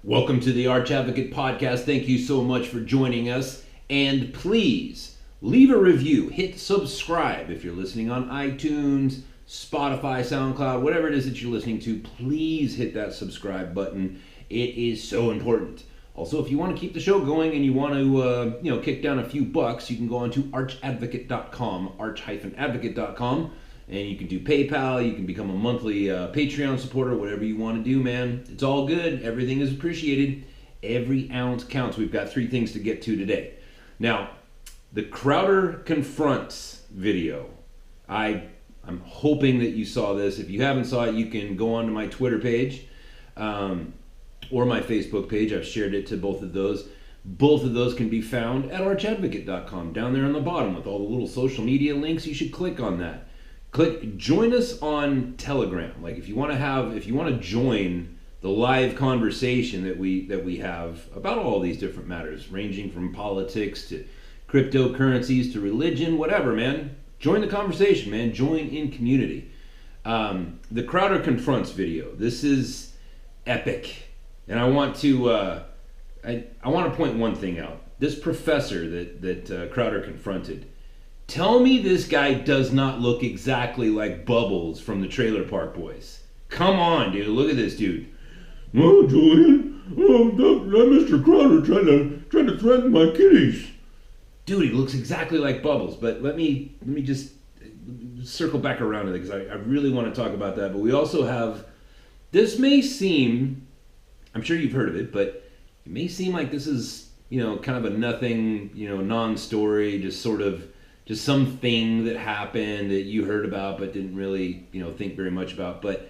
Welcome to the Arch Advocate Podcast. Thank you so much for joining us. And please leave a review. Hit subscribe if you're listening on iTunes, Spotify, SoundCloud, whatever it is that you're listening to. Please hit that subscribe button. It is so important. Also, if you want to keep the show going and you want to kick down a few bucks, you can go on to archadvocate.com, arch-advocate.com. And you can do PayPal, you can become a monthly Patreon supporter, whatever you want to do, man. It's all good. Everything is appreciated. Every ounce counts. We've got 3 things to get to today. Now, the Crowder Confronts video. I'm hoping that you saw this. If you haven't saw it, you can go onto my Twitter page or my Facebook page. I've shared it to both of those. Both of those can be found at archadvocate.com, down there on the bottom with all the little social media links. You should click on that. Join us on Telegram. Like if you want to join the live conversation that we have about all these different matters, ranging from politics to cryptocurrencies to religion, whatever, man. Join the conversation, man. Join in community. The Crowder Confronts video. This is epic, and I want to point one thing out. This professor that Crowder confronted. Tell me this guy does not look exactly like Bubbles from the Trailer Park Boys. Come on, dude. Look at this dude. Oh, Julian. Oh, that Mr. Crowder trying to threaten my kitties. Dude, he looks exactly like Bubbles. But let me just circle back around to it because I really want to talk about that. But we also have, this may seem, I'm sure you've heard of it, but it may seem like this is, kind of a nothing, non-story, just something that happened that you heard about but didn't really, think very much about. But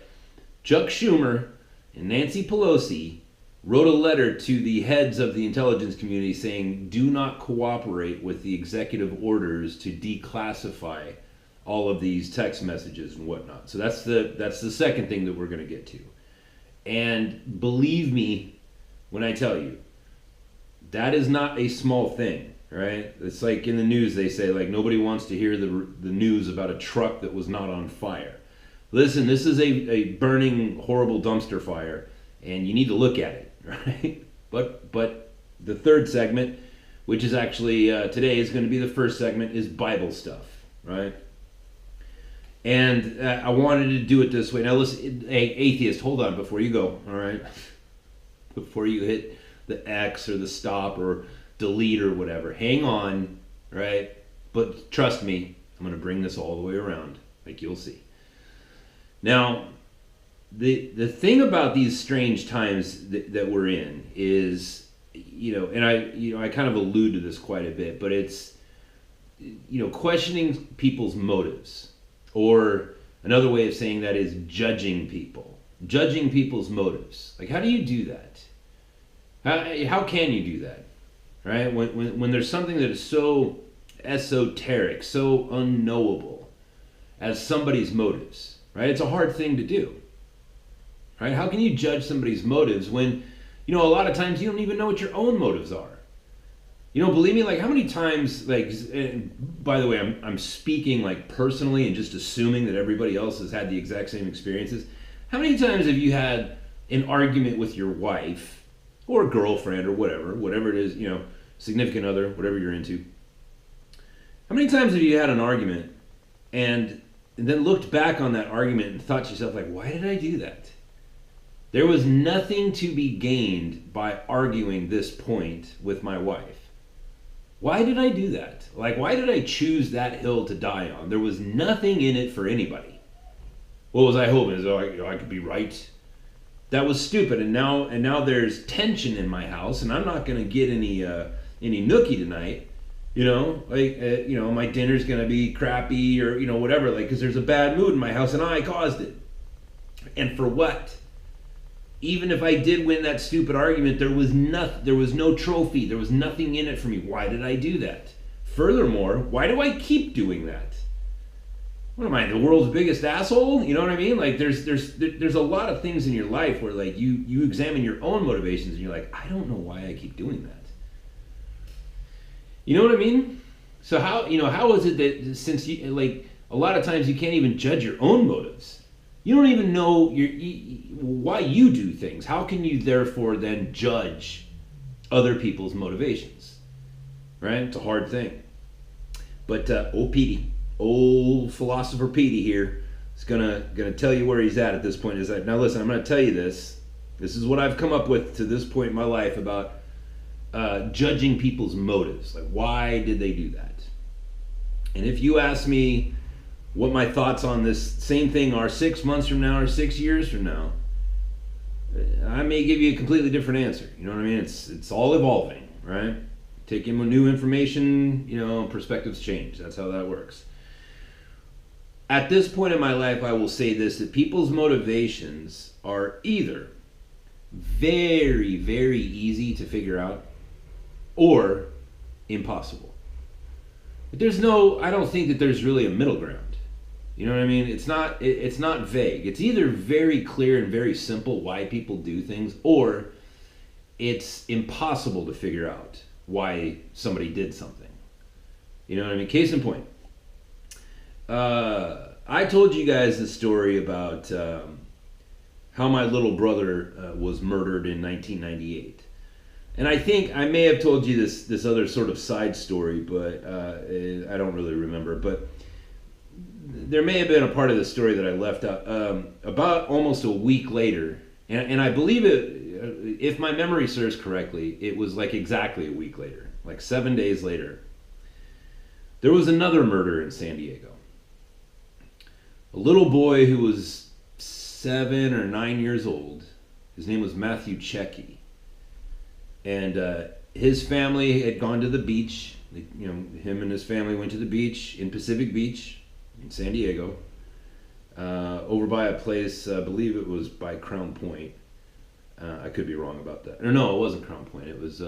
Chuck Schumer and Nancy Pelosi wrote a letter to the heads of the intelligence community saying, do not cooperate with the executive orders to declassify all of these text messages and whatnot. So that's the second thing that we're going to get to. And believe me when I tell you, that is not a small thing. Right? It's like in the news they say, like, nobody wants to hear the news about a truck that was not on fire. Listen, this is a burning, horrible dumpster fire, and you need to look at it, right? But the third segment, which is actually today is going to be the first segment, is Bible stuff, right? And I wanted to do it this way. Now listen, hey, atheist, hold on before you go, all right? Before you hit the X or the stop or delete or whatever. Hang on, right? But trust me, I'm going to bring this all the way around, like you'll see. Now, the thing about these strange times that we're in is, and I kind of allude to this quite a bit, but it's, questioning people's motives, or another way of saying that is judging people's motives. Like, how do you do that? How can you do that? Right? When there's something that is so esoteric, so unknowable as somebody's motives, right? It's a hard thing to do, right? How can you judge somebody's motives when, a lot of times you don't even know what your own motives are? Believe me, like how many times, like, by the way, I'm speaking like personally and just assuming that everybody else has had the exact same experiences. How many times have you had an argument with your wife or girlfriend or whatever it is, significant other, whatever you're into? How many times have you had an argument and then looked back on that argument and thought to yourself, like, why did I do that? There was nothing to be gained by arguing this point with my wife. Why did I do that? Like, why did I choose that hill to die on? There was nothing in it for anybody. What was I hoping? I could be right. That was stupid, and now there's tension in my house, and I'm not gonna get any nookie tonight. My dinner's gonna be crappy or whatever, like, because there's a bad mood in my house, and I caused it. And for what? Even if I did win that stupid argument, there was no trophy, there was nothing in it for me. Why did I do that? Furthermore, why do I keep doing that? What am I, the world's biggest asshole? You know what I mean? Like there's a lot of things in your life where like you examine your own motivations and you're like, I don't know why I keep doing that. You know what I mean? So how is it that since you, like, a lot of times you can't even judge your own motives. You don't even know why you do things. How can you therefore then judge other people's motivations? Right? It's a hard thing. But old Petey, old philosopher Petey here, is gonna tell you where he's at this point. Is like, now listen, I'm gonna tell you this. This is what I've come up with to this point in my life about judging people's motives. Like, why did they do that? And if you ask me what my thoughts on this same thing are 6 months from now or 6 years from now, I may give you a completely different answer. You know what I mean? It's all evolving, right? Taking new information, perspectives change. That's how that works. At this point in my life, I will say this, that people's motivations are either very, very easy to figure out or impossible. But I don't think that there's really a middle ground. You know what I mean? It's not vague. It's either very clear and very simple why people do things, or it's impossible to figure out why somebody did something. You know what I mean? Case in point. I told you guys the story about how my little brother was murdered in 1998. And I think I may have told you this other sort of side story, but I don't really remember. But there may have been a part of the story that I left out. About almost a week later, and I believe it, if my memory serves correctly, it was like exactly a week later, like 7 days later, there was another murder in San Diego. A little boy who was 7 or 9 years old. His name was Matthew Checky. And his family had gone to the beach. Him and his family went to the beach in Pacific Beach in San Diego, over by a place, I believe it was by Crown Point. I could be wrong about that. Or no, it wasn't Crown Point. It was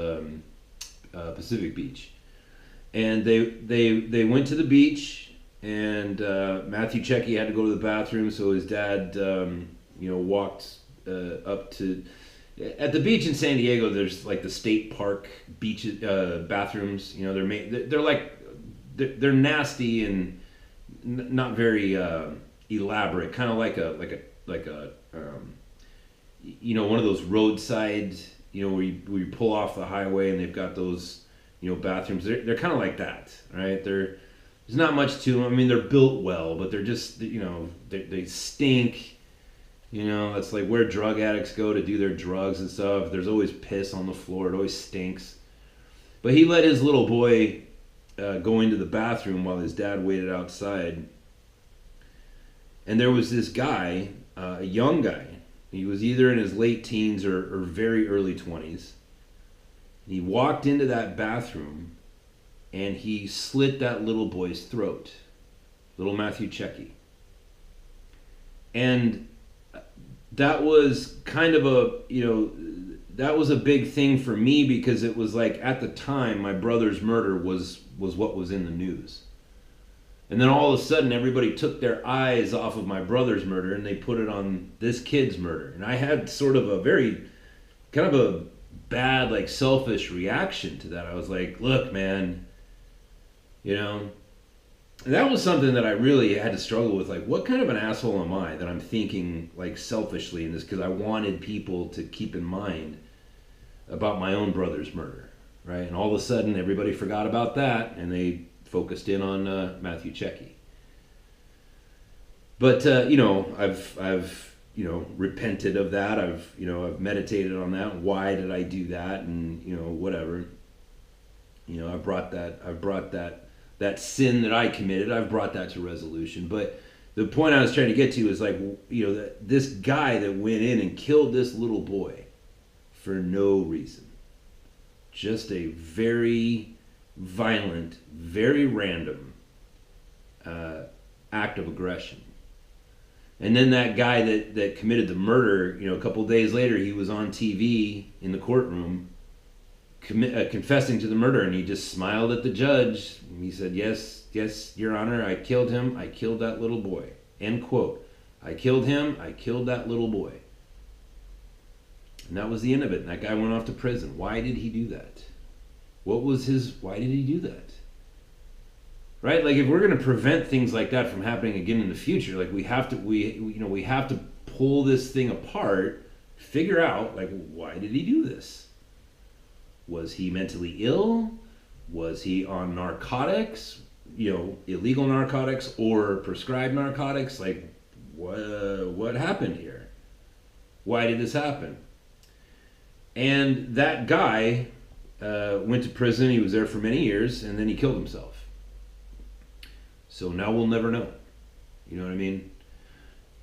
Pacific Beach. And they went to the beach, and Matthew Checky had to go to the bathroom, so his dad, walked up to. At the beach in San Diego, there's like the state park beach bathrooms. They're nasty and not very elaborate, kind of like a one of those roadside, where you pull off the highway and they've got those, bathrooms. They're kind of like that, right? There's not much to them. I mean, they're built well, but they're just, they stink. It's like where drug addicts go to do their drugs and stuff. There's always piss on the floor. It always stinks. But he let his little boy go into the bathroom while his dad waited outside. And there was this guy, a young guy. He was either in his late teens or very early 20s. He walked into that bathroom and he slit that little boy's throat, little Matthew Checky. And that was kind of that was a big thing for me, because it was like, at the time, my brother's murder was what was in the news. And then all of a sudden, everybody took their eyes off of my brother's murder and they put it on this kid's murder. And I had sort of a very, kind of a bad, like, selfish reaction to that. I was like, look, man, and that was something that I really had to struggle with. Like, what kind of an asshole am I that I'm thinking, like, selfishly in this, because I wanted people to keep in mind about my own brother's murder, right? And all of a sudden, everybody forgot about that, and they focused in on Matthew Checky. But I've repented of that. I've meditated on that. Why did I do that? And whatever. I brought that sin that I committed, I've brought that to resolution. But the point I was trying to get to is, like, this guy that went in and killed this little boy for no reason. Just a very violent, very random act of aggression. And then that guy that committed the murder, a couple days later, he was on TV in the courtroom confessing to the murder, and he just smiled at the judge. He said, yes, Your Honor, I killed him. I killed that little boy. End quote. I killed him. I killed that little boy. And that was the end of it. And that guy went off to prison. Why did he do that? Why did he do that? right? Like if we're going to prevent things like that from happening again in the future, like we have to pull this thing apart, figure out like why did he do this? Was he mentally ill? Was he on narcotics? Illegal narcotics or prescribed narcotics? Like what happened here? Why did this happen? And that guy went to prison. He was there for many years, and then he killed himself. So now we'll never know. You know what I mean?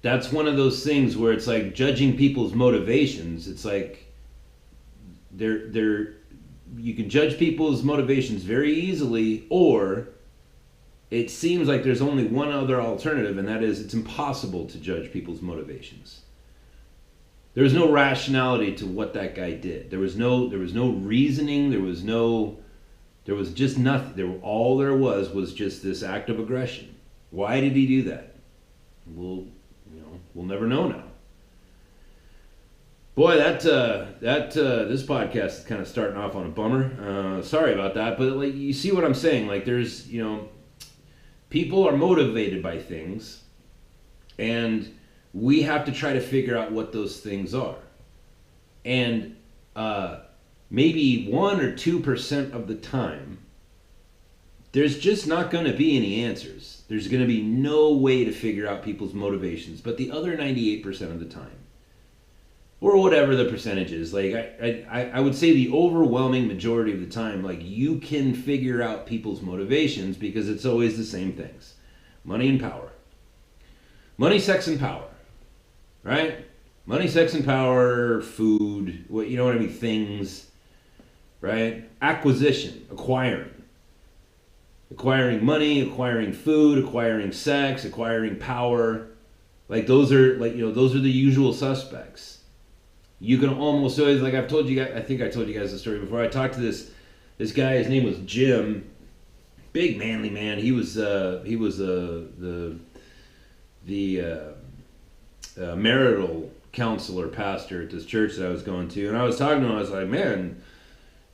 That's one of those things where it's like judging people's motivations. It's like you can judge people's motivations very easily, or it seems like there's only one other alternative, and that is it's impossible to judge people's motivations. There was no rationality to what that guy did. There was no reasoning. There was just nothing. All there was just this act of aggression. Why did he do that? We'll never know now. Boy, this podcast is kind of starting off on a bummer. Sorry about that, but like you see what I'm saying? Like there's people are motivated by things, and we have to try to figure out what those things are. And maybe 1 or 2% of the time, there's just not going to be any answers. There's going to be no way to figure out people's motivations. But the other 98% of the time, or whatever the percentage is, like I would say the overwhelming majority of the time, like you can figure out people's motivations because it's always the same things. Money and power. Money, sex, and power. Right? Money, sex, and power, food, you know what I mean? Things, right? Acquisition, acquiring. Acquiring money, acquiring food, acquiring sex, acquiring power. Like those are the usual suspects. You can almost always, like I've told you guys, I think I told you guys the story before. I talked to this guy, his name was Jim. Big manly man. He was the marital counselor pastor at this church that I was going to, and I was talking to him. I was like, man,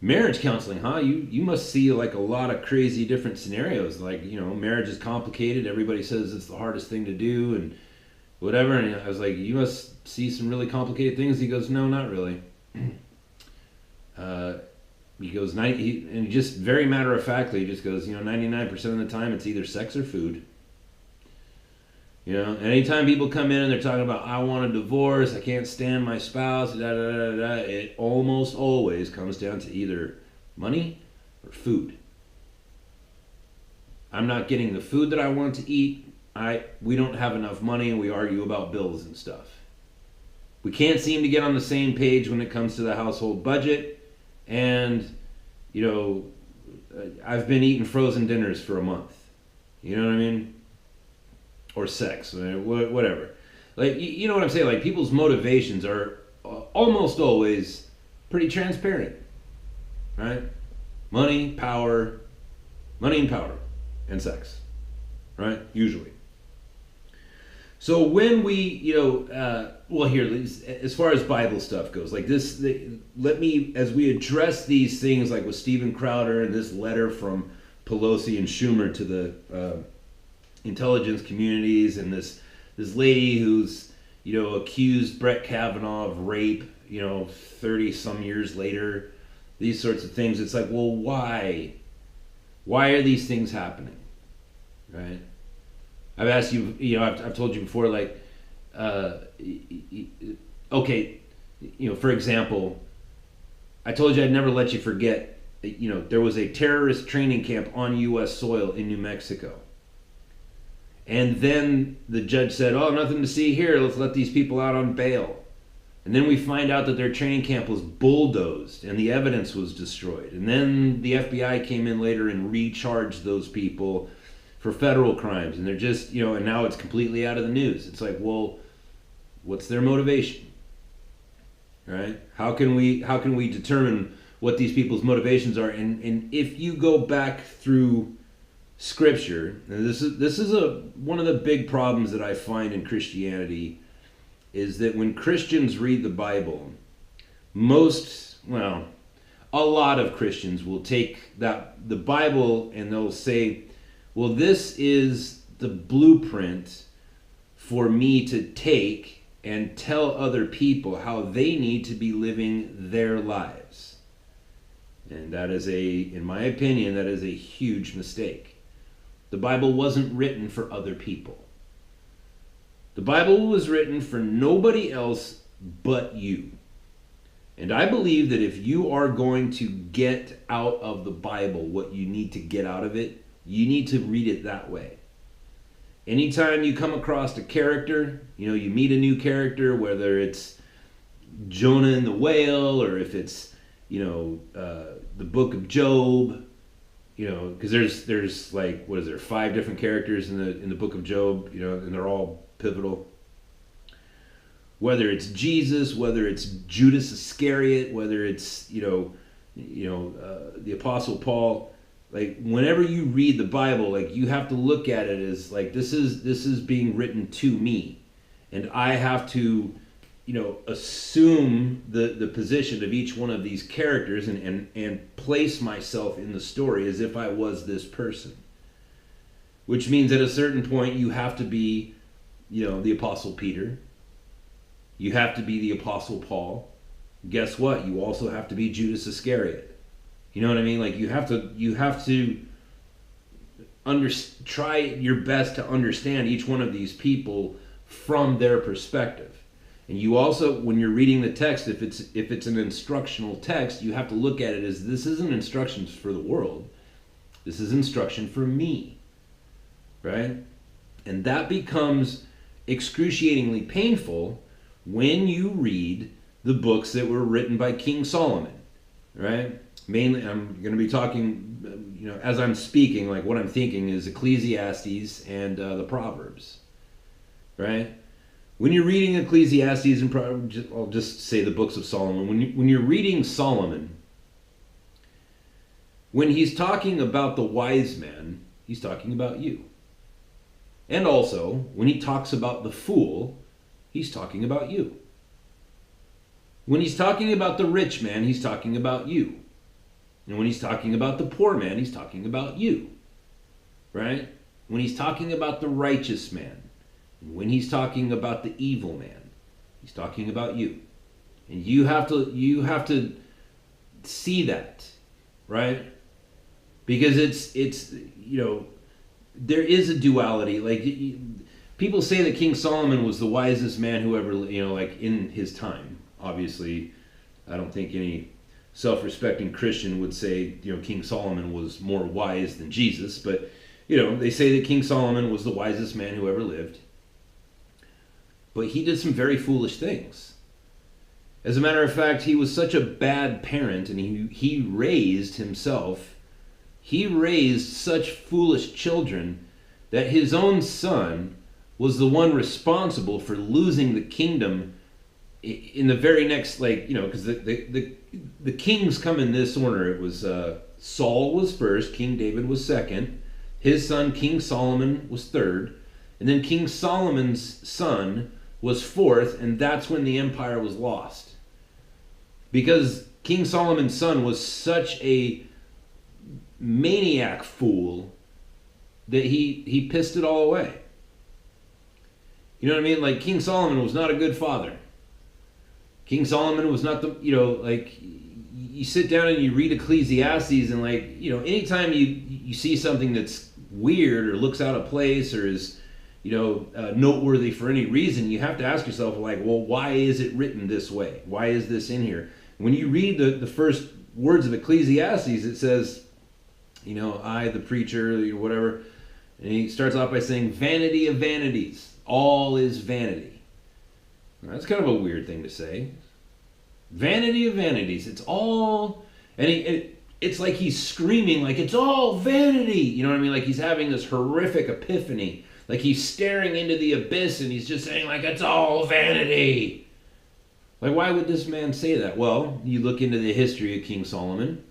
marriage counseling, huh? You must see like a lot of crazy different scenarios. Like, marriage is complicated. Everybody says it's the hardest thing to do and whatever. And I was like, you must see some really complicated things. He goes, no, not really. He goes, and just very matter of factly, he just goes, 99% of the time it's either sex or food. Anytime people come in and they're talking about, I want a divorce, I can't stand my spouse, it almost always comes down to either money or food. I'm not getting the food that I want to eat. We don't have enough money, and we argue about bills and stuff. We can't seem to get on the same page when it comes to the household budget, and I've been eating frozen dinners for a month. You know what I mean? Or sex, whatever. Like, you know what I'm saying? Like, people's motivations are almost always pretty transparent, right? Money and power, and sex, right? Usually. So when we, here, as far as Bible stuff goes, like this, as we address these things, like with Steven Crowder and this letter from Pelosi and Schumer to the intelligence communities, and this lady who's, accused Brett Kavanaugh of rape, 30 some years later, these sorts of things. It's like, well, why? Why are these things happening? Right? I've asked you, I've told you before, like, okay, for example, I told you I'd never let you forget, there was a terrorist training camp on U.S. soil in New Mexico. And then the judge said, oh, nothing to see here, let's let these people out on bail. And then we find out that their training camp was bulldozed and the evidence was destroyed. And then the FBI came in later and recharged those people for federal crimes. And they're just, and now it's completely out of the news. It's like, well, what's their motivation? Right? How can we determine what these people's motivations are? And if you go back through Scripture, and this is one of the big problems that I find in Christianity, is that when Christians read the Bible, a lot of Christians will take the Bible and they'll say, well, this is the blueprint for me to take and tell other people how they need to be living their lives. And that is in my opinion, that is a huge mistake. The Bible wasn't written for other people. The Bible was written for nobody else but you. And I believe that if you are going to get out of the Bible what you need to get out of it, you need to read it that way. Anytime you come across a character, you meet a new character, whether it's Jonah and the whale, or if it's, the book of Job, because there's like, what is there, 5 different characters in the book of Job, and they're all pivotal. Whether it's Jesus, whether it's Judas Iscariot, whether it's the Apostle Paul, like whenever you read the Bible, like you have to look at it as like this is being written to me, and I have to assume the position of each one of these characters and place myself in the story as if I was this person. Which means at a certain point you have to be the Apostle Peter. You have to be the Apostle Paul. Guess what? You also have to be Judas Iscariot. You know what I mean? Like you have to try your best to understand each one of these people from their perspective. And you also, when you're reading the text, if it's an instructional text, you have to look at it as this isn't instructions for the world. This is instruction for me. Right? And that becomes excruciatingly painful when you read the books that were written by King Solomon, right? Mainly, I'm going to be talking, as I'm speaking, like what I'm thinking is Ecclesiastes and the Proverbs, right? When you're reading Ecclesiastes and Proverbs, I'll just say the books of Solomon. When you're reading Solomon, when he's talking about the wise man, he's talking about you. And also, when he talks about the fool, he's talking about you. When he's talking about the rich man, he's talking about you. And when he's talking about the poor man, he's talking about you. Right? When he's talking about the righteous man, and when he's talking about the evil man, he's talking about you. And you have to see that, right? Because it's there is a duality. Like people say that King Solomon was the wisest man who ever, like in his time. Obviously, I don't think any self-respecting Christian would say, King Solomon was more wise than Jesus. But, they say that King Solomon was the wisest man who ever lived. But he did some very foolish things. As a matter of fact, he was such a bad parent, and he raised such foolish children that his own son was the one responsible for losing the kingdom in the very next, because the kings come in this order. It was Saul was first, King David was second, his son King Solomon was third, and then King Solomon's son was fourth, and that's when the empire was lost. Because King Solomon's son was such a maniac fool that he pissed it all away. You know what I mean? Like King Solomon was not a good father. King Solomon was not the, you sit down and you read Ecclesiastes and anytime you see something that's weird or looks out of place or is, noteworthy for any reason, you have to ask yourself why is it written this way? Why is this in here? When you read the first words of Ecclesiastes, it says, I, the preacher, whatever, and he starts off by saying, vanity of vanities. All is vanity. That's kind of a weird thing to say. Vanity of vanities. It's all... And it's like he's screaming like it's all vanity. You know what I mean? Like he's having this horrific epiphany. Like he's staring into the abyss and he's just saying it's all vanity. Like why would this man say that? Well, you look into the history of King Solomon.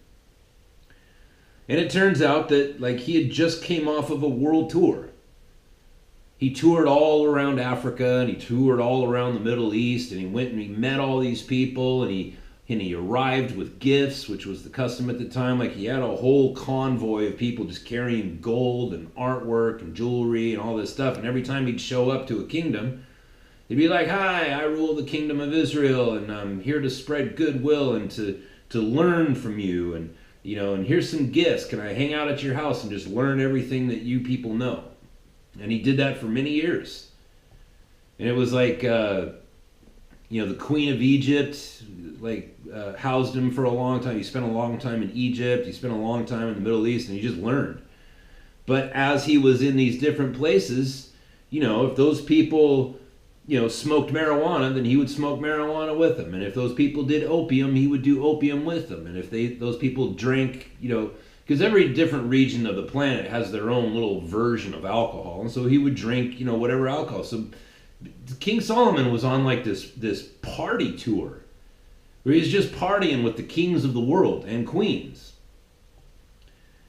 And it turns out that he had just came off of a world tour. He toured all around Africa and he toured all around the Middle East and he went and he met all these people and he and he arrived with gifts, which was the custom at the time. Like, he had a whole convoy of people just carrying gold and artwork and jewelry and all this stuff. And every time he'd show up to a kingdom, he'd be like, "Hi, I rule the kingdom of Israel, and I'm here to spread goodwill and to learn from you. And, you know, and here's some gifts. Can I hang out at your house and just learn everything that you people know?" And he did that for many years. And it was like, you know, the Queen of Egypt, like, housed him for a long time. He spent a long time in Egypt. He spent a long time in the Middle East, and he just learned. But as he was in these different places, you know, if those people, you know, smoked marijuana, then he would smoke marijuana with them. And if those people did opium, he would do opium with them. And if those people drank, you know, because every different region of the planet has their own little version of alcohol. And so he would drink, you know, whatever alcohol. So King Solomon was on like this party tour where he's just partying with the kings of the world and queens.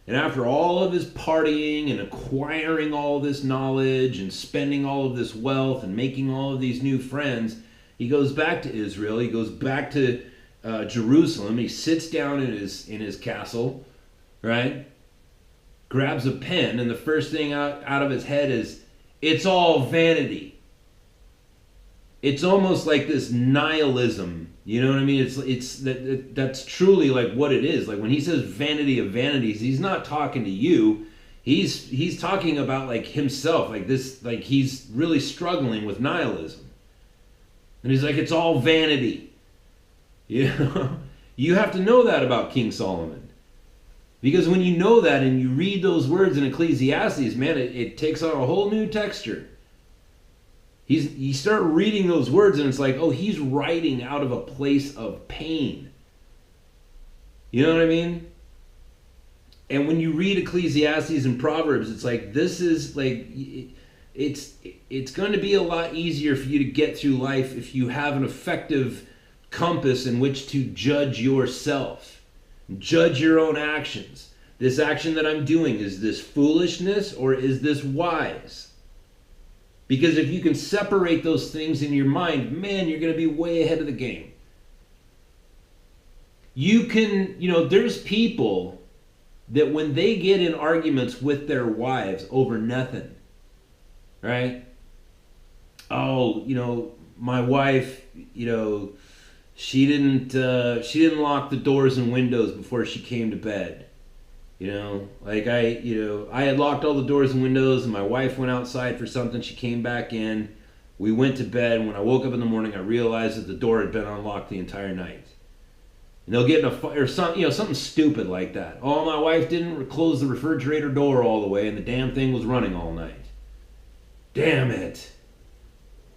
And after all of his partying and acquiring all this knowledge and spending all of this wealth and making all of these new friends, he goes back to Israel. He goes back to Jerusalem. He sits down in his castle, right? Grabs a pen, and the first thing out of his head is, "It's all vanity." It's almost like this nihilism, you know what I mean? That's truly like what it is. Like when he says vanity of vanities, he's not talking to you. He's talking about like himself, like this, like he's really struggling with nihilism. And he's like, it's all vanity. You know, you have to know that about King Solomon. Because when you know that and you read those words in Ecclesiastes, man, it takes on a whole new texture. You start reading those words and it's like, oh, he's writing out of a place of pain. You know what I mean? And when you read Ecclesiastes and Proverbs, it's like, this is like, it's going to be a lot easier for you to get through life if you have an effective compass in which to judge yourself. Judge your own actions. This action that I'm doing, is this foolishness or is this wise? Because if you can separate those things in your mind, man, you're going to be way ahead of the game. You can, you know, there's people that when they get in arguments with their wives over nothing, right? Oh, you know, my wife, you know, she didn't lock the doors and windows before she came to bed. You know, like I had locked all the doors and windows, and my wife went outside for something. She came back in. We went to bed. And when I woke up in the morning, I realized that the door had been unlocked the entire night. And they'll get in a fight or something, you know, something stupid like that. Oh, my wife didn't close the refrigerator door all the way, and the damn thing was running all night. Damn it.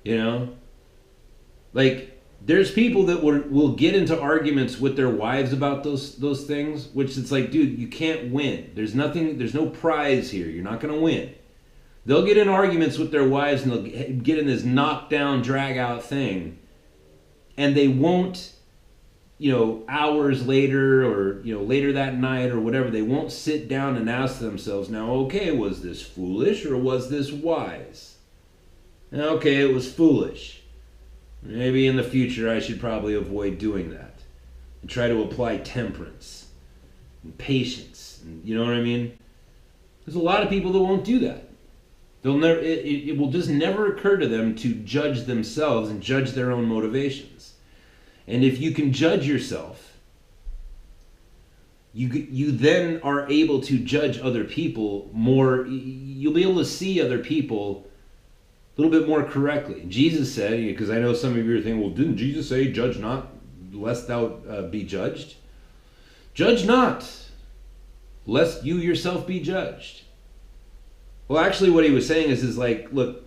You know, like. There's people that will get into arguments with their wives about those things, which it's like, dude, you can't win. There's no prize here. You're not going to win. They'll get in arguments with their wives and they'll get in this knockdown, drag out thing. And they won't, you know, hours later or, you know, later that night or whatever, they won't sit down and ask themselves, now, okay, was this foolish or was this wise? Okay, it was foolish. Maybe in the future I should probably avoid doing that and try to apply temperance and patience. And, you know what I mean? There's a lot of people that won't do that. They'll never. It will just never occur to them to judge themselves and judge their own motivations. And if you can judge yourself, you then are able to judge other people more. You'll be able to see other people a little bit more correctly. Jesus said, because I know some of you are thinking, well, didn't Jesus say, judge not, lest thou be judged? Judge not, lest you yourself be judged. Well, actually what he was saying is like, look,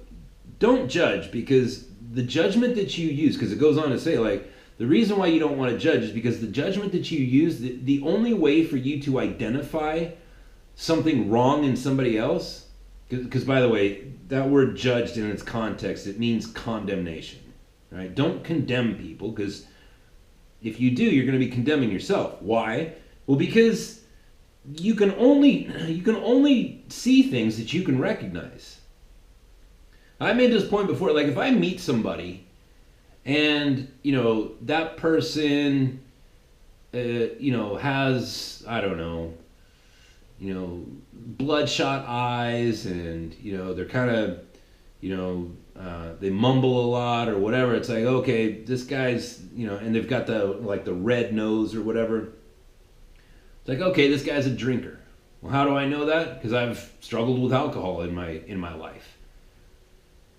don't judge, because the judgment that you use, because it goes on to say, like, the reason why you don't want to judge is because the judgment that you use, the only way for you to identify something wrong in somebody else, because by the way, that word judged in its context, it means condemnation, right? Don't condemn people, because if you do, you're going to be condemning yourself. Why? Well, because you can only see things that you can recognize. I made this point before, like if I meet somebody and, you know, that person, has, I don't know, bloodshot eyes, and they're kind of, they mumble a lot or whatever. It's like, okay, this guy's, and they've got the red nose or whatever. It's like, okay, this guy's a drinker. Well, how do I know that? Because I've struggled with alcohol in my life.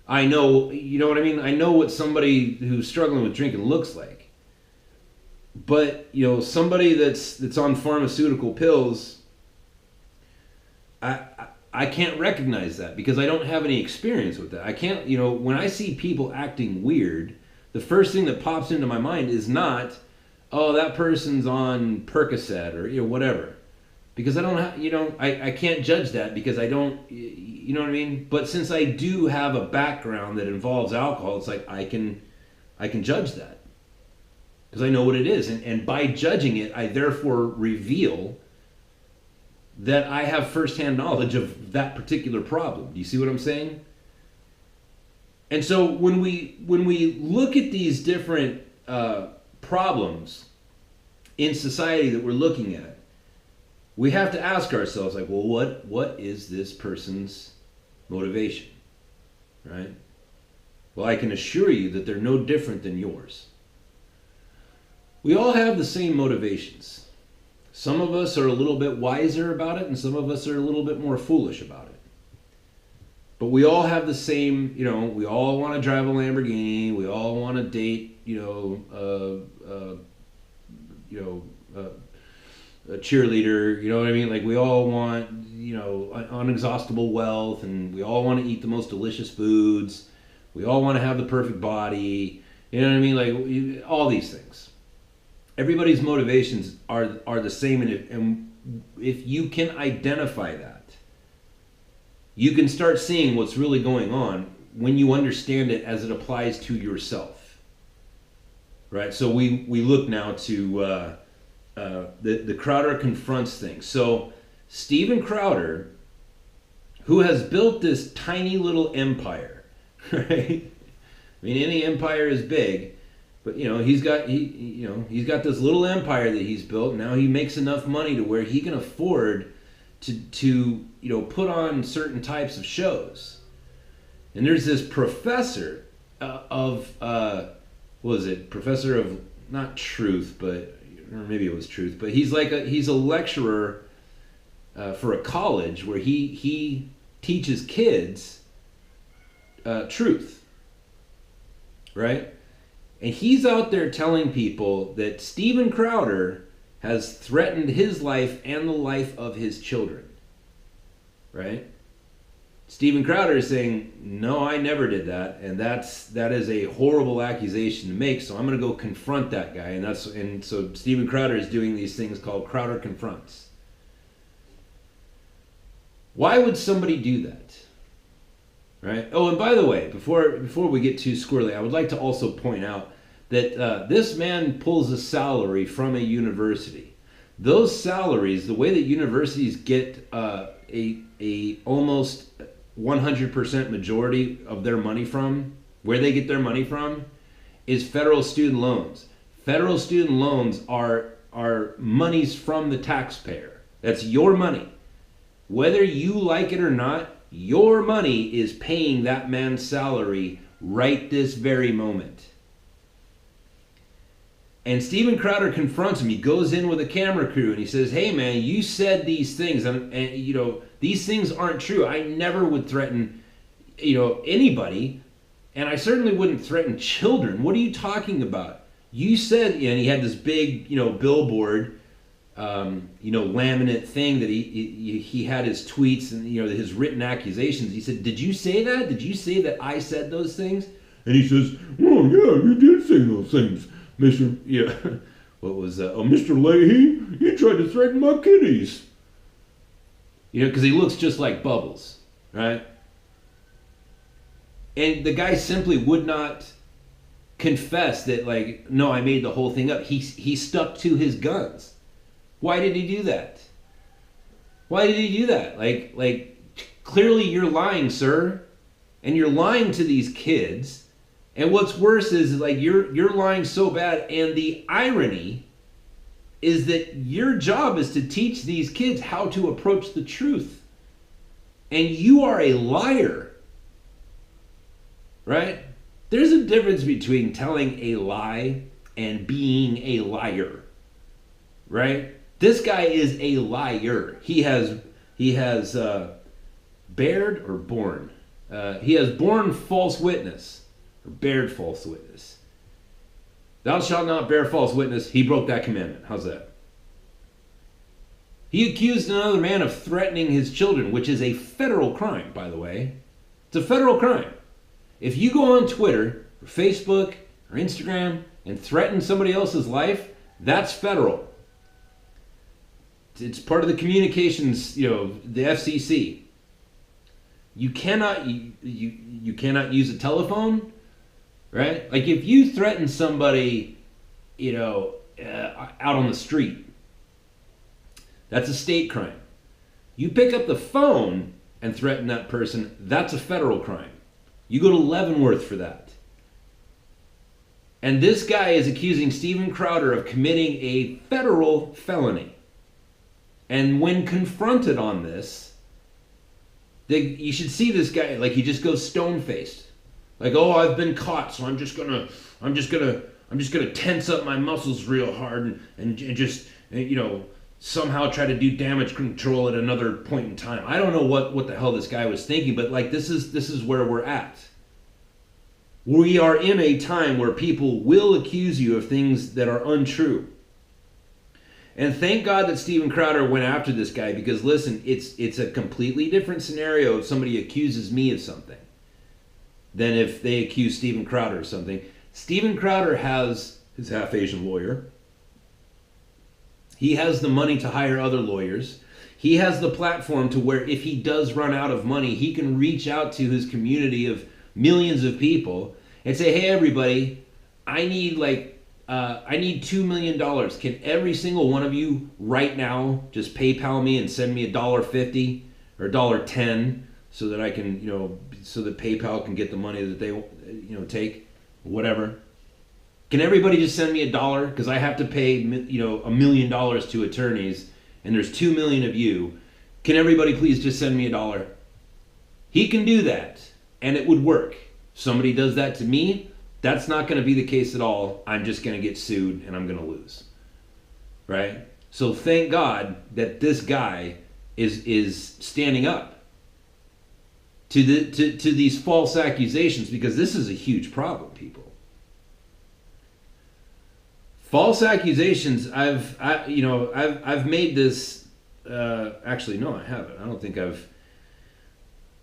I know, you know what I mean? I know what somebody who's struggling with drinking looks like. But, somebody that's on pharmaceutical pills, I can't recognize that because I don't have any experience with that. I can't, when I see people acting weird, the first thing that pops into my mind is not, oh, that person's on Percocet or, whatever. Because I don't have, I can't judge that because I don't, you know what I mean? But since I do have a background that involves alcohol, it's like I can judge that. Because I know what it is. And by judging it, I therefore reveal that I have firsthand knowledge of that particular problem. Do you see what I'm saying? And so when we look at these different problems in society that we're looking at, we have to ask ourselves, like, well, what is this person's motivation, right? Well, I can assure you that they're no different than yours. We all have the same motivations. Some of us are a little bit wiser about it, and some of us are a little bit more foolish about it. But we all have the same, we all want to drive a Lamborghini. We all want to date, a cheerleader, you know what I mean? Like we all want, unexhaustible wealth, and we all want to eat the most delicious foods. We all want to have the perfect body. You know what I mean? Like all these things. Everybody's motivations are the same, and if you can identify that, you can start seeing what's really going on when you understand it as it applies to yourself. Right? So we look now to the Crowder Confronts thing. So Steven Crowder, who has built this tiny little empire, right? I mean, any empire is big, but he's got this little empire that he's built. Now he makes enough money to where he can afford to put on certain types of shows. And there's this professor professor of not truth, but or maybe it was truth, but he's a lecturer for a college where he teaches kids truth, right? And he's out there telling people that Steven Crowder has threatened his life and the life of his children, right? Steven Crowder is saying, no, I never did that, and that is a horrible accusation to make, so I'm going to go confront that guy. And so Steven Crowder is doing these things called Crowder Confronts. Why would somebody do that? Right? Oh, and by the way, before we get too squirrely, I would like to also point out that this man pulls a salary from a university. Those salaries, the way that universities get a almost 100% majority of their money from, where they get their money from, is federal student loans. Federal student loans are monies from the taxpayer. That's your money. Whether you like it or not, your money is paying that man's salary right this very moment. And Steven Crowder confronts him. He goes in with a camera crew and he says, hey man, you said these things and these things aren't true. I never would threaten anybody, and I certainly wouldn't threaten children. What are you talking about? You said, and he had this big billboard laminate thing that he had his tweets and his written accusations. He said, did you say that? Did you say that I said those things? And he says, well, yeah, you did say those things, Mr. Yeah. What was that? Oh, Mr. Leahy, you tried to threaten my kitties. Because he looks just like Bubbles, right? And the guy simply would not confess that, no, I made the whole thing up. He stuck to his guns. Why did he do that? Why did he do that? Clearly you're lying, sir. And you're lying to these kids. And what's worse is you're lying so bad, and the irony is that your job is to teach these kids how to approach the truth. And you are a liar. Right? There's a difference between telling a lie and being a liar. Right? This guy is a liar. He has bared or borne. He has borne false witness, or bared false witness. Thou shalt not bear false witness. He broke that commandment. How's that? He accused another man of threatening his children, which is a federal crime, by the way. It's a federal crime. If you go on Twitter or Facebook or Instagram and threaten somebody else's life, that's federal. It's part of the communications, the FCC. You cannot use a telephone, right? Like if you threaten somebody, out on the street, that's a state crime. You pick up the phone and threaten that person, that's a federal crime. You go to Leavenworth for that. And this guy is accusing Steven Crowder of committing a federal felony. And when confronted on this, you should see this guy, like he just goes stone-faced. Like, oh, I've been caught, so I'm just gonna tense up my muscles real hard and just somehow try to do damage control at another point in time. I don't know what the hell this guy was thinking, but like this is where we're at. We are in a time where people will accuse you of things that are untrue. And thank God that Steven Crowder went after this guy, because listen, it's a completely different scenario if somebody accuses me of something than if they accuse Steven Crowder of something. Steven Crowder has his half-Asian lawyer. He has the money to hire other lawyers. He has the platform to where if he does run out of money, he can reach out to his community of millions of people and say, hey, everybody, I need $2 million. Can every single one of you right now just PayPal me and send me $1.50 or $1.10 so that I can, so that PayPal can get the money that they, take, whatever. Can everybody just send me $1? Because I have to pay, $1 million to attorneys, and there's 2 million of you. Can everybody please just send me $1? He can do that, and it would work. Somebody does that to me, that's not going to be the case at all. I'm just going to get sued, and I'm going to lose. Right? So thank God that this guy is standing up to these false accusations, because this is a huge problem, people. False accusations. I've made this. Actually, no, I haven't. I don't think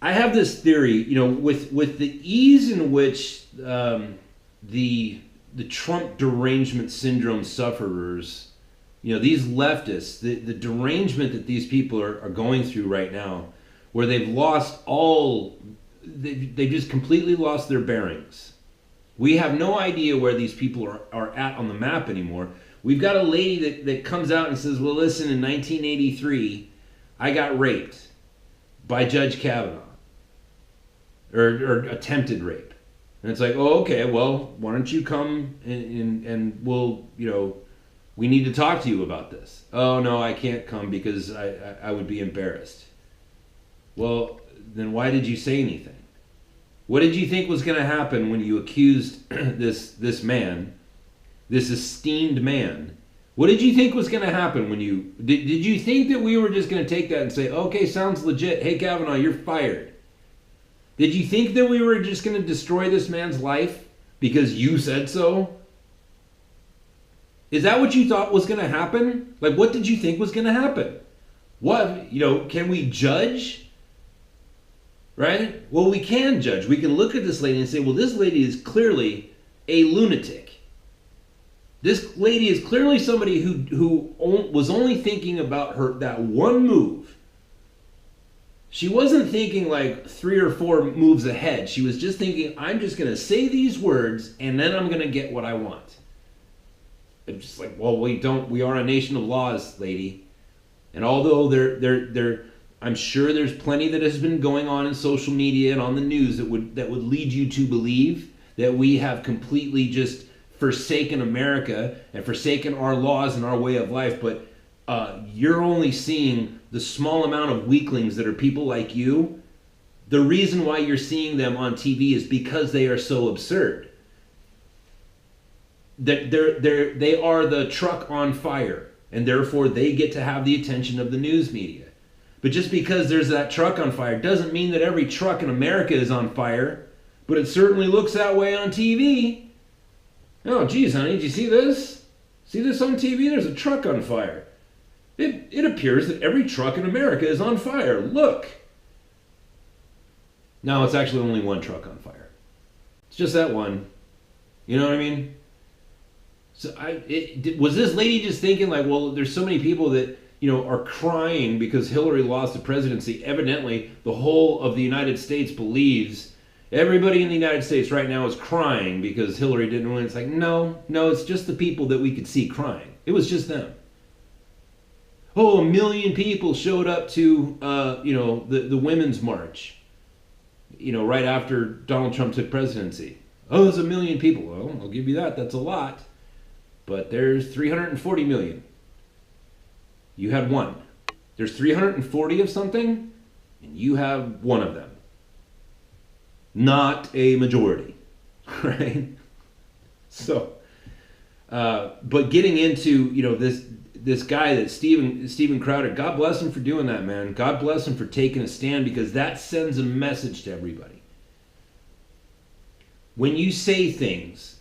I have this theory. With the ease in which the Trump derangement syndrome sufferers, these leftists, the derangement that these people are going through right now, where they've lost they've just completely lost their bearings. We have no idea where these people are at on the map anymore. We've got a lady that comes out and says, well, listen, in 1983, I got raped by Judge Kavanaugh. Or attempted rape. And it's like, oh, okay, well, why don't you come and we'll, we need to talk to you about this. Oh, no, I can't come because I would be embarrassed. Well, then why did you say anything? What did you think was going to happen when you accused this man, this esteemed man? What did you think was going to happen when you... Did you think that we were just going to take that and say, okay, sounds legit. Hey, Kavanaugh, you're fired. Did you think that we were just going to destroy this man's life because you said so? Is that what you thought was going to happen? Like, what did you think was going to happen? What, can we judge? Right? Well, we can judge. We can look at this lady and say, well, this lady is clearly a lunatic. This lady is clearly somebody who was only thinking about that one move. She wasn't thinking like 3 or 4 moves ahead. She was just thinking, I'm just going to say these words and then I'm going to get what I want. It's just like, well, we are a nation of laws, lady. And although I'm sure there's plenty that has been going on in social media and on the news that would lead you to believe that we have completely just forsaken America and forsaken our laws and our way of life, but you're only seeing the small amount of weaklings that are people like you. The reason why you're seeing them on TV is because they are so absurd. That they are the truck on fire, and therefore they get to have the attention of the news media. But just because there's that truck on fire doesn't mean that every truck in America is on fire, but it certainly looks that way on TV. Oh, geez, honey, did you see this? See this on TV? There's a truck on fire. It appears that every truck in America is on fire. Look. No, it's actually only one truck on fire. It's just that one. You know what I mean? So was this lady just thinking like, well, there's so many people that, are crying because Hillary lost the presidency. Evidently, the whole of the United States believes, everybody in the United States right now is crying because Hillary didn't win. It's like, no, it's just the people that we could see crying. It was just them. Oh, 1 million people showed up to, the Women's March, right after Donald Trump took presidency. Oh, there's 1 million people. Well, I'll give you that. That's a lot. But there's 340 million. You had one. There's 340 of something, and you have one of them. Not a majority, right? So, but getting into, this guy that Steven Crowder, God bless him for doing that, man. God bless him for taking a stand, because that sends a message to everybody. When you say things,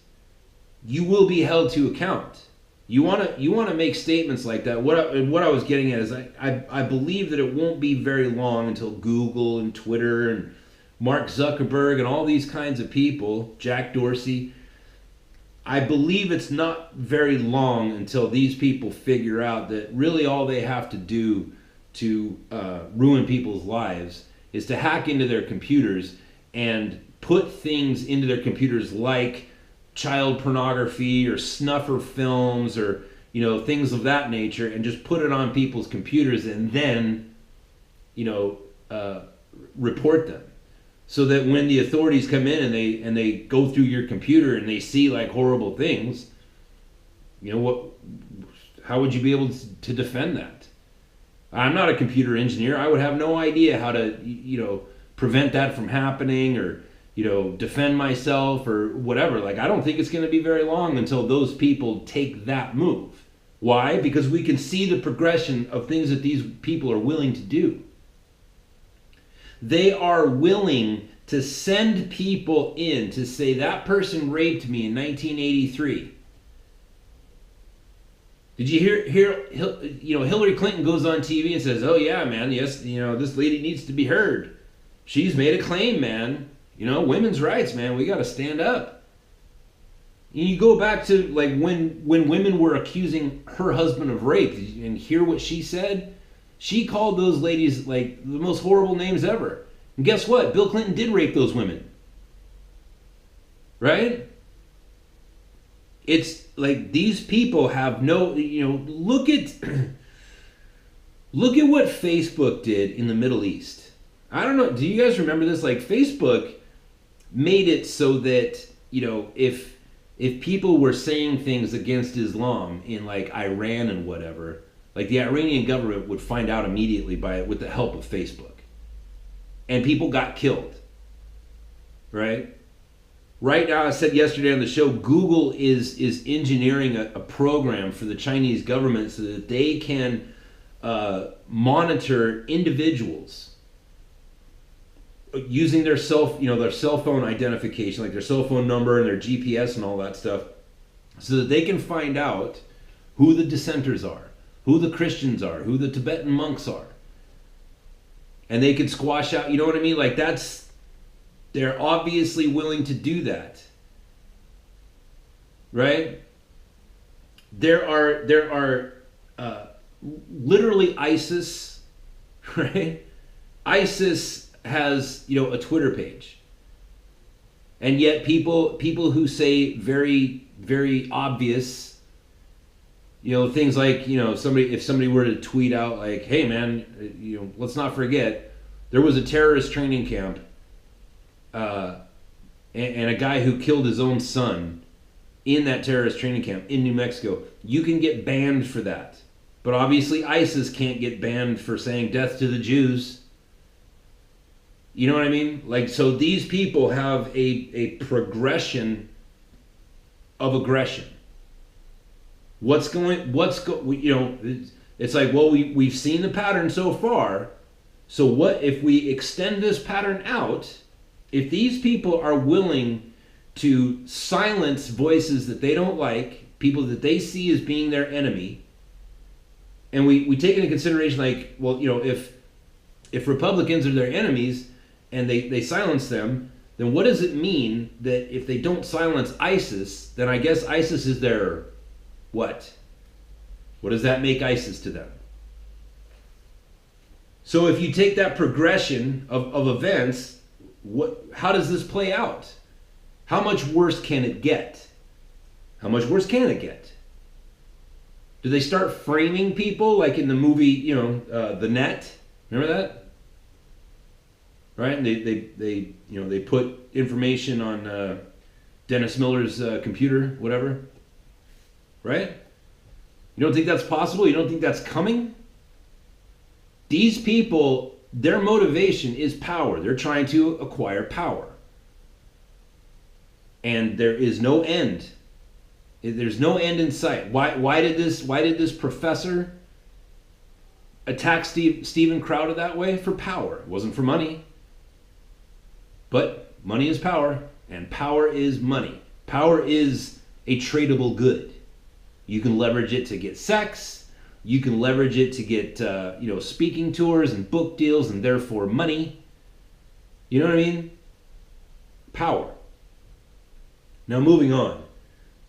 you will be held to account. You want to make statements like that. What I was getting at is I believe that it won't be very long until Google and Twitter and Mark Zuckerberg and all these kinds of people, Jack Dorsey, I believe it's not very long until these people figure out that really all they have to do to ruin people's lives is to hack into their computers and put things into their computers like child pornography or snuffer films or things of that nature, and just put it on people's computers and then report them, so that when the authorities come in and they go through your computer and they see like horrible things, how would you be able to defend that? I'm not a computer engineer. I would have no idea how to prevent that from happening, or defend myself or whatever. Like, I don't think it's going to be very long until those people take that move. Why? Because we can see the progression of things that these people are willing to do. They are willing to send people in to say, that person raped me in 1983. Did you hear Hillary Clinton goes on TV and says, oh yeah, man, yes, this lady needs to be heard. She's made a claim, man. Women's rights, man, we got to stand up. And you go back to like when women were accusing her husband of rape, and hear what she said. She called those ladies like the most horrible names ever. And guess what? Bill Clinton did rape those women. Right? It's like these people have no, look at what Facebook did in the Middle East. I don't know, do you guys remember this? Like, Facebook made it so that, if people were saying things against Islam in like Iran and whatever, like the Iranian government would find out immediately with the help of Facebook. And people got killed. Right? Right now, I said yesterday on the show, Google is engineering a program for the Chinese government so that they can monitor individuals using their cell phone identification, like their cell phone number and their GPS and all that stuff, so that they can find out who the dissenters are, who the Christians are, who the Tibetan monks are. And they can squash out, you know what I mean? Like, they're obviously willing to do that. Right? There are literally ISIS, right? ISIS has, a Twitter page. And yet people who say very, very obvious, things like, if somebody were to tweet out like, hey man, let's not forget, there was a terrorist training camp and a guy who killed his own son in that terrorist training camp in New Mexico, you can get banned for that. But obviously ISIS can't get banned for saying death to the Jews. You know what I mean? Like, so these people have a progression of aggression. It's like, well, we've seen the pattern so far. So what if we extend this pattern out? If these people are willing to silence voices that they don't like, people that they see as being their enemy, and we take into consideration, like, well, if Republicans are their enemies and they silence them, then what does it mean that if they don't silence ISIS, then I guess ISIS is their what? What does that make ISIS to them? So if you take that progression of events, how does this play out? How much worse can it get? How much worse can it get? Do they start framing people like in the movie, The Net? Remember that? Right? And they put information on Dennis Miller's computer, whatever. Right? You don't think that's possible? You don't think that's coming? These people, their motivation is power. They're trying to acquire power. And there is no end. There's no end in sight. Why did this professor attack Steven Crowder that way? For power. It wasn't for money. But money is power, and power is money. Power is a tradable good. You can leverage it to get sex. You can leverage it to get speaking tours and book deals, and therefore money. You know what I mean? Power. Now moving on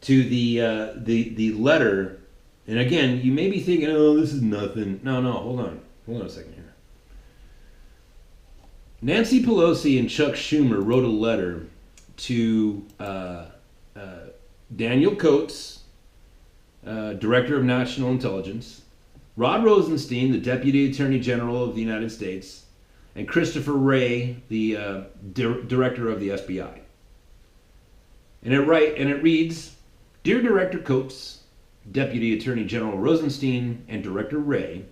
to the letter, and again, you may be thinking, oh, this is nothing. No, hold on a second here. Nancy Pelosi and Chuck Schumer wrote a letter to Daniel Coates, Director of National Intelligence, Rod Rosenstein, the Deputy Attorney General of the United States, and Christopher Wray, the Director of the FBI. And it reads, Dear Director Coates, Deputy Attorney General Rosenstein, and Director Wray,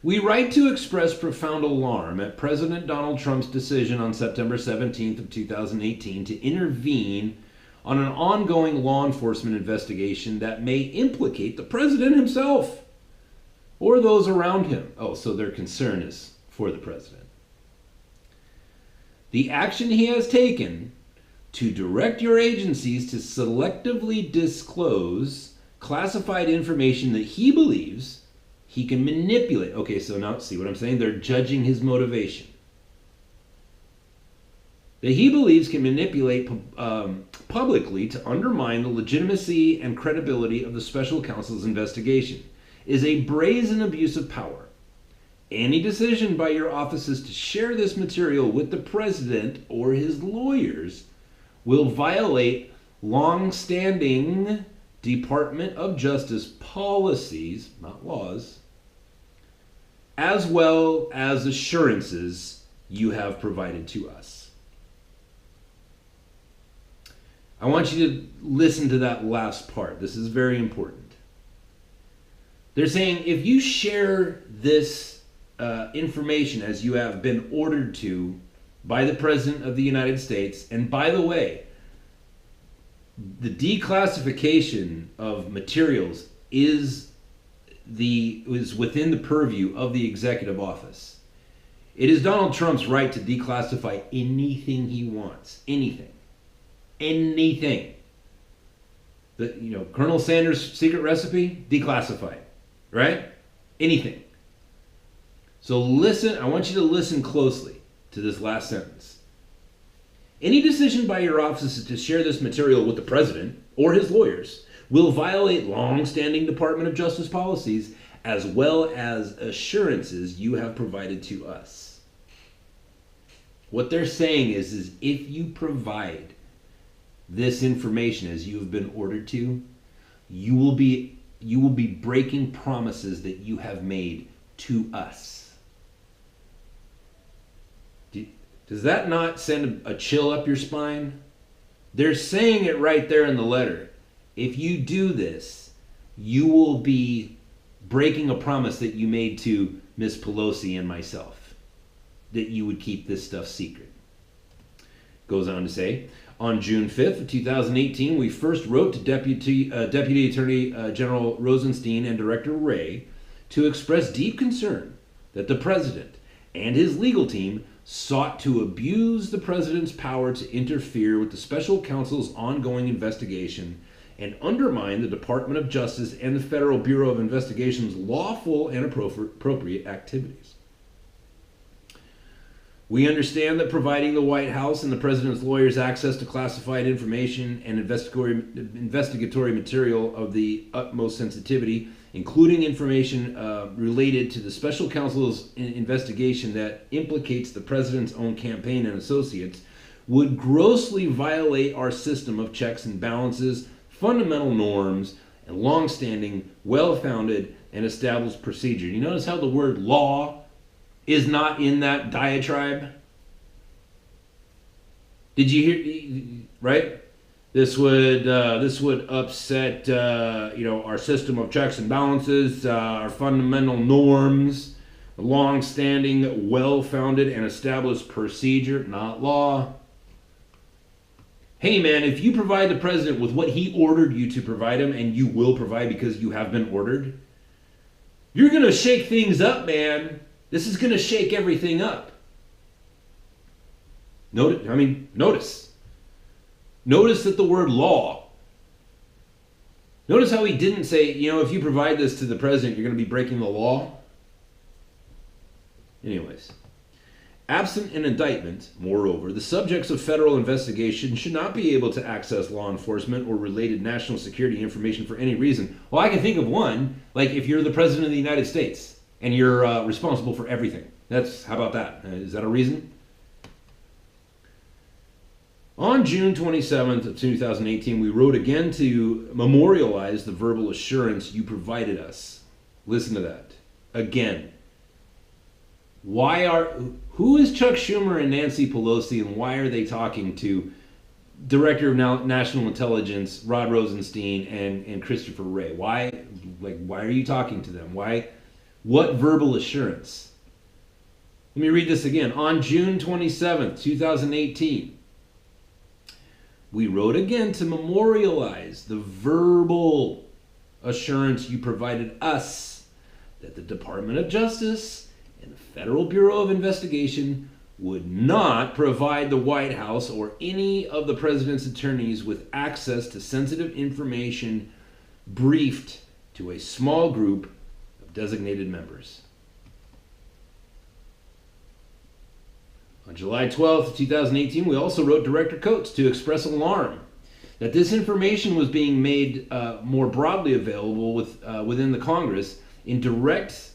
we write to express profound alarm at President Donald Trump's decision on September 17th of 2018 to intervene on an ongoing law enforcement investigation that may implicate the president himself or those around him. Oh, so their concern is for the president. The action he has taken to direct your agencies to selectively disclose classified information that he believes he can manipulate. Okay, so now see what I'm saying? They're judging his motivation. That he believes can manipulate publicly to undermine the legitimacy and credibility of the special counsel's investigation is a brazen abuse of power. Any decision by your offices to share this material with the president or his lawyers will violate long-standing Department of Justice policies, not laws, as well as assurances you have provided to us. I want you to listen to that last part. This is very important. They're saying if you share this information as you have been ordered to by the President of the United States, and by the way, the declassification of materials is within the purview of the executive office. It is Donald Trump's right to declassify anything he wants. Anything. Colonel Sanders' secret recipe, declassified, right? Anything. So listen, I want you to listen closely to this last sentence. Any decision by your offices to share this material with the president or his lawyers will violate long-standing Department of Justice policies as well as assurances you have provided to us. What they're saying is if you provide this information as you have been ordered to, you will be breaking promises that you have made to us. Does that not send a chill up your spine? They're saying it right there in the letter. If you do this, you will be breaking a promise that you made to Miss Pelosi and myself, that you would keep this stuff secret. Goes on to say, on June 5th of 2018, we first wrote to Deputy Attorney General Rosenstein and Director Wray to express deep concern that the President and his legal team sought to abuse the President's power to interfere with the Special Counsel's ongoing investigation and undermine the Department of Justice and the Federal Bureau of Investigation's lawful and appropriate activities. We understand that providing the White House and the President's lawyers access to classified information and investigatory material of the utmost sensitivity, including information related to the Special Counsel's investigation that implicates the President's own campaign and associates, would grossly violate our system of checks and balances, fundamental norms, and long-standing, well-founded, and established procedure. You notice how the word law is not in that diatribe? Did you hear? Right? This would upset our system of checks and balances, our fundamental norms, long-standing, well-founded, and established procedure, not law. Hey man, if you provide the President with what he ordered you to provide him, and you will provide because you have been ordered, you're going to shake things up, man. This is going to shake everything up. Notice. Notice that the word law. Notice how he didn't say, if you provide this to the President, you're going to be breaking the law. Anyways. Absent an indictment, moreover, the subjects of federal investigation should not be able to access law enforcement or related national security information for any reason. Well, I can think of one, like if you're the President of the United States and you're responsible for everything. How about that? Is that a reason? On June 27th of 2018, we wrote again to memorialize the verbal assurance you provided us. Listen to that. Again. Who is Chuck Schumer and Nancy Pelosi, and why are they talking to Director of National Intelligence Rod Rosenstein and Christopher Wray? Why are you talking to them? What verbal assurance? Let me read this again. On June 27th, 2018, we wrote again to memorialize the verbal assurance you provided us that the Department of Justice and the Federal Bureau of Investigation would not provide the White House or any of the President's attorneys with access to sensitive information briefed to a small group of designated members. On July 12th, 2018, we also wrote Director Coates to express alarm that this information was being made more broadly available within the Congress in direct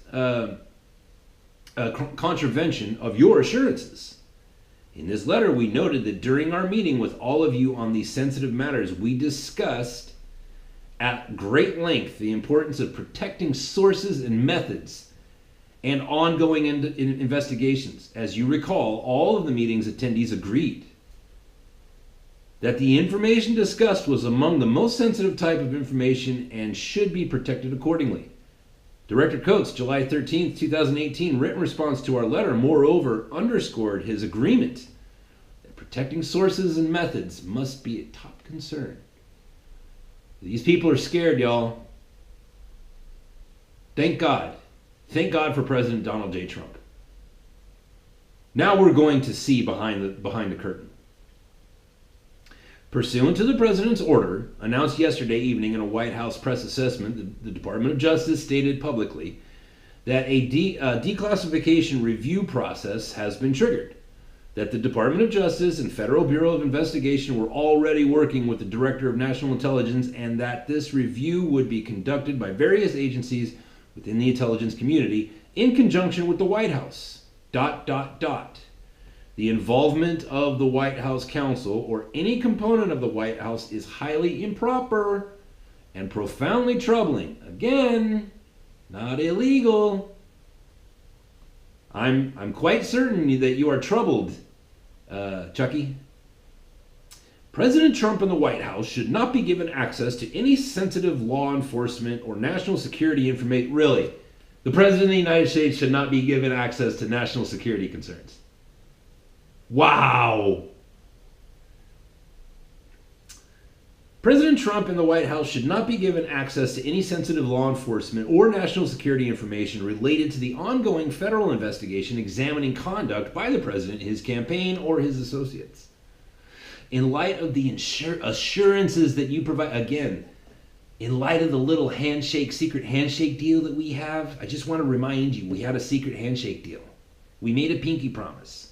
contravention of your assurances. In this letter, we noted that during our meeting with all of you on these sensitive matters, we discussed at great length the importance of protecting sources and methods and ongoing investigations. As you recall, all of the meeting's attendees agreed that the information discussed was among the most sensitive type of information and should be protected accordingly. Director Coates, July 13th, 2018, written response to our letter, moreover, underscored his agreement that protecting sources and methods must be a top concern. These people are scared, y'all. Thank God. Thank God for President Donald J. Trump. Now we're going to see behind the curtain. Pursuant to the President's order, announced yesterday evening in a White House press assessment, the Department of Justice stated publicly that a declassification review process has been triggered, that the Department of Justice and Federal Bureau of Investigation were already working with the Director of National Intelligence, and that this review would be conducted by various agencies within the intelligence community in conjunction with the White House. ... The involvement of the White House counsel or any component of the White House is highly improper and profoundly troubling. Again, not illegal. I'm quite certain that you are troubled, Chucky. President Trump and the White House should not be given access to any sensitive law enforcement or national security information. Really, the President of the United States should not be given access to national security concerns. Wow. President Trump and the White House should not be given access to any sensitive law enforcement or national security information related to the ongoing federal investigation examining conduct by the president, his campaign, or his associates. In light of the assurances that you provide, again, in light of the little secret handshake deal that we have, I just want to remind you, we had a secret handshake deal. We made a pinky promise.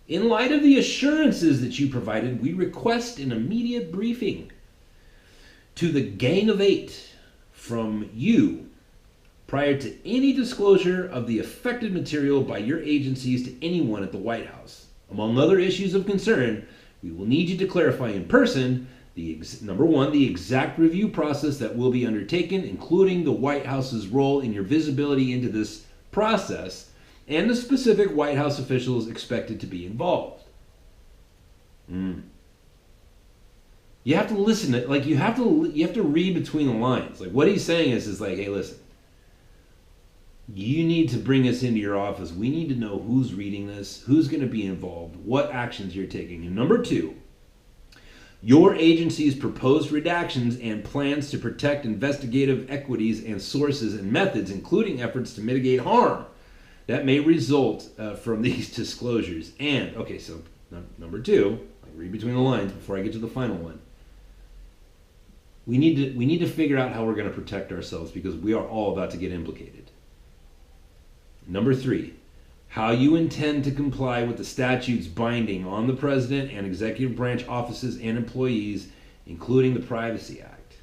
In light of the assurances that you provided, we request an immediate briefing to the Gang of Eight from you prior to any disclosure of the affected material by your agencies to anyone at the White House. Among other issues of concern, we will need you to clarify in person number one, the exact review process that will be undertaken, including the White House's role in your visibility into this process, and the specific White House officials expected to be involved. You have to listen to, like, you have to read between the lines. Like, what he's saying is like, hey, listen, you need to bring us into your office. We need to know who's reading this, who's going to be involved, what actions you're taking. And number two, your agency's proposed redactions and plans to protect investigative equities and sources and methods, including efforts to mitigate harm that may result from these disclosures. And, okay, so number two, I read between the lines before I get to the final one. We need to figure out how we're going to protect ourselves because we are all about to get implicated. Number three, how you intend to comply with the statutes binding on the President and executive branch offices and employees, including the Privacy Act.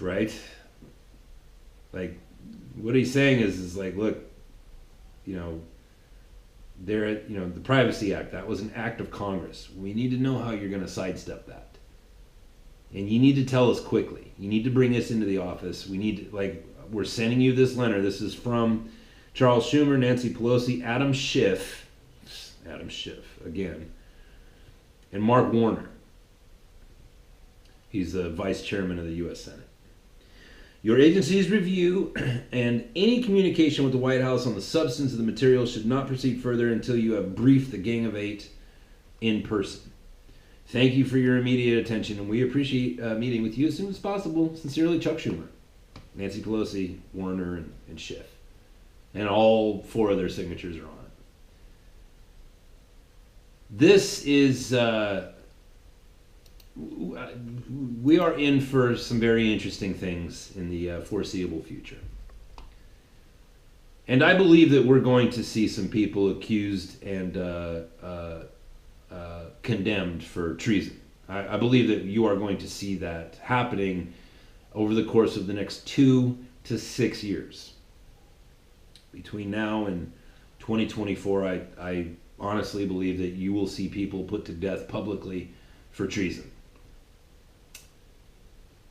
Right? Like, what he's saying is like, look, the Privacy Act, that was an act of Congress. We need to know how you're going to sidestep that. And you need to tell us quickly. You need to bring us into the office. We're sending you this letter. This is from Charles Schumer, Nancy Pelosi, Adam Schiff, again, and Mark Warner. He's the vice chairman of the U.S. Senate. Your agency's review and any communication with the White House on the substance of the material should not proceed further until you have briefed the Gang of Eight in person. Thank you for your immediate attention, and we appreciate meeting with you as soon as possible. Sincerely, Chuck Schumer, Nancy Pelosi, Warner, and Schiff. And all four of their signatures are on it. This is... we are in for some very interesting things in the foreseeable future. And I believe that we're going to see some people accused and condemned for treason. I believe that you are going to see that happening over the course of the next 2 to 6 years. Between now and 2024, I honestly believe that you will see people put to death publicly for treason.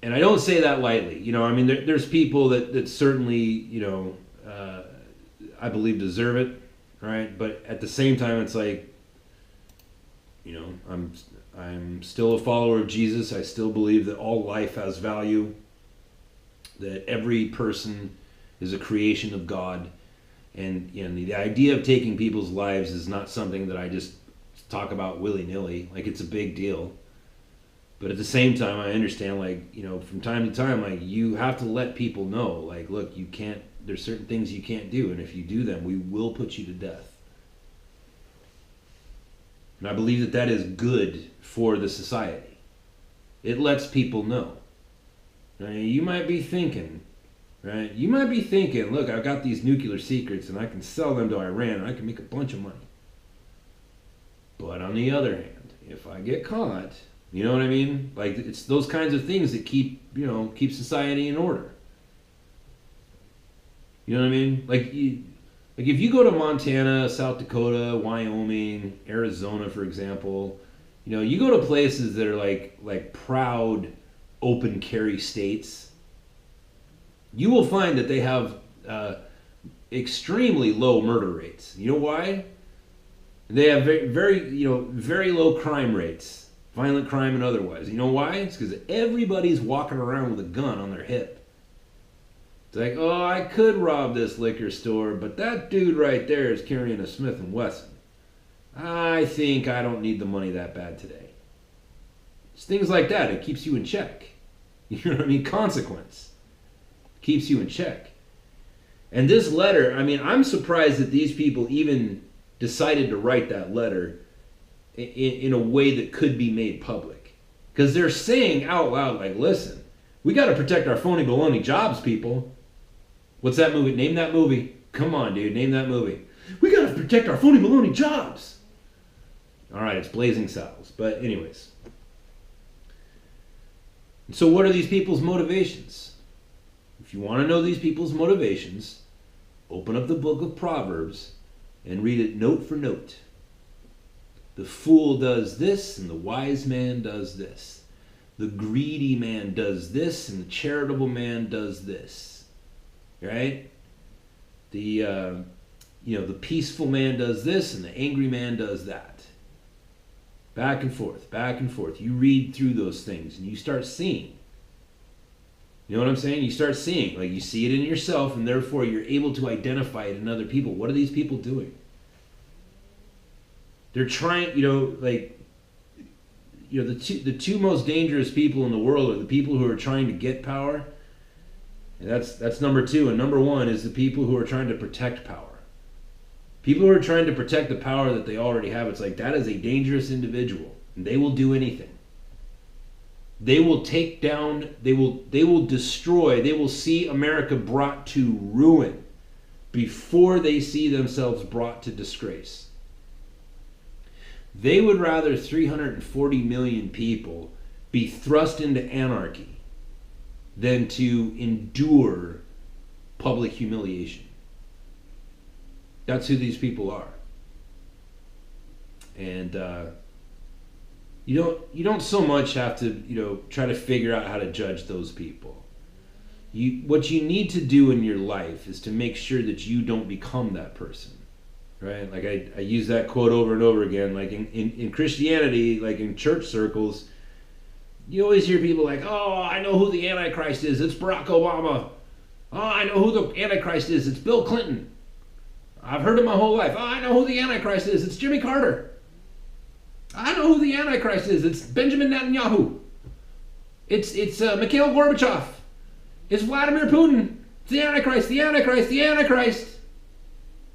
And I don't say that lightly. There's people that certainly, I believe deserve it, right? But at the same time, it's like, I'm still a follower of Jesus. I still believe that all life has value, that every person is a creation of God. And the idea of taking people's lives is not something that I just talk about willy-nilly. Like, it's a big deal. But at the same time, I understand, from time to time, you have to let people know, look, you can't, there's certain things you can't do, and if you do them, we will put you to death. And I believe that that is good for the society. It lets people know. Right? You might be thinking, right? You might be thinking, look, I've got these nuclear secrets, and I can sell them to Iran, and I can make a bunch of money. But on the other hand, if I get caught... You know what I mean? It's those kinds of things that keep society in order. You know what I mean? If you go to Montana, South Dakota, Wyoming, Arizona, for example, you go to places that are like proud open carry states, you will find that they have extremely low murder rates. You know why? They have very low crime rates, violent crime and otherwise. You know why? It's because everybody's walking around with a gun on their hip. It's like, oh, I could rob this liquor store, but that dude right there is carrying a Smith & Wesson. I think I don't need the money that bad today. It's things like that. It keeps you in check. You know what I mean? Consequence keeps you in check. And this letter, I mean, I'm surprised that these people even decided to write that letter in a way that could be made public. Because they're saying out loud, like, listen, we got to protect our phony-balony jobs, people. What's that movie? Name that movie. Come on, dude, name that movie. We got to protect our phony-balony jobs. All right, it's Blazing Saddles. But anyways. So what are these people's motivations? If you want to know these people's motivations, open up the book of Proverbs and read it note for note. The fool does this and the wise man does this. The greedy man does this and the charitable man does this. Right? The peaceful man does this and the angry man does that. Back and forth, back and forth. You read through those things and you start seeing. You know what I'm saying? You start seeing, like you see it in yourself, and therefore you're able to identify it in other people. What are these people doing? They're trying, the two most dangerous people in the world are the people who are trying to get power, and that's number two. And number one is the people who are trying to protect power. People who are trying to protect the power that they already have. It's like that is a dangerous individual, and they will do anything. They will take down, they will destroy, they will see America brought to ruin before they see themselves brought to disgrace. They would rather 340 million people be thrust into anarchy than to endure public humiliation. That's who these people are. And you don't so much have to try to figure out how to judge those people. What you need to do in your life is to make sure that you don't become that person, right? Like I use that quote over and over again. Like in Christianity, like in church circles, you always hear people like, "Oh, I know who the Antichrist is. It's Barack Obama. Oh, I know who the Antichrist is. It's Bill Clinton. I've heard it my whole life. Oh, I know who the Antichrist is. It's Jimmy Carter. I know who the Antichrist is. It's Benjamin Netanyahu. It's Mikhail Gorbachev. It's Vladimir Putin. It's the Antichrist, the Antichrist, the Antichrist."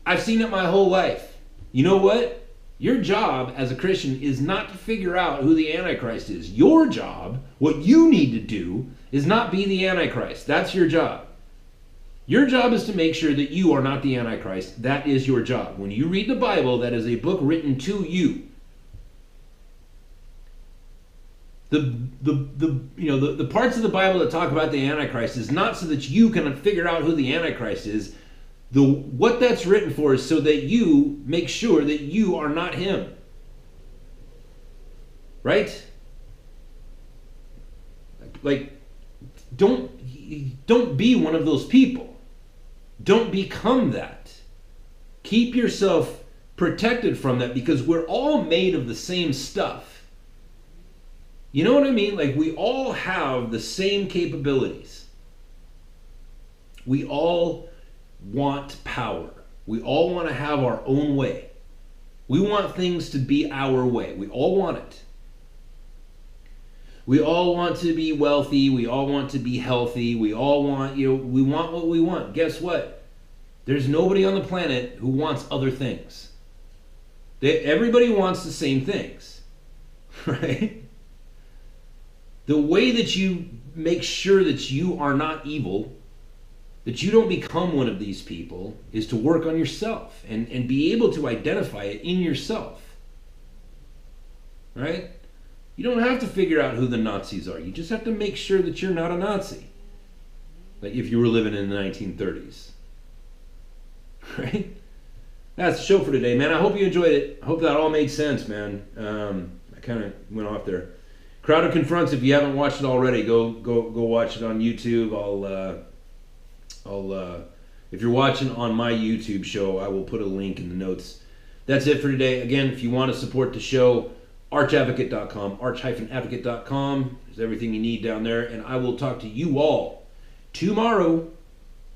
I've seen it my whole life. You know what? Your job as a Christian is not to figure out who the Antichrist is. Your job, what you need to do, is not be the Antichrist. That's your job. Your job is to make sure that you are not the Antichrist. That is your job. When you read the Bible, that is a book written to you. The parts of the Bible that talk about the Antichrist is not so that you can figure out who the Antichrist is. What that's written for is so that you make sure that you are not him. Right? Like, don't be one of those people. Don't become that. Keep yourself protected from that, because we're all made of the same stuff. You know what I mean? Like, we all have the same capabilities. We all want power. We all want to have our own way. We want things to be our way. We all want it. We all want to be wealthy. We all want to be healthy. We all want, we want what we want. Guess what? There's nobody on the planet who wants other things. Everybody wants the same things, right? The way that you make sure that you are not evil, that you don't become one of these people, is to work on yourself and be able to identify it in yourself. Right? You don't have to figure out who the Nazis are. You just have to make sure that you're not a Nazi. Like if you were living in the 1930s. Right? That's the show for today, man. I hope you enjoyed it. I hope that all made sense, man. I kind of went off there. Crowd of Confronts, if you haven't watched it already, go watch it on YouTube. If you're watching on my YouTube show, I will put a link in the notes That's it for today. Again, if you want to support the show, archadvocate.com, arch-advocate.com. There's everything you need down there. And I will talk to you all tomorrow.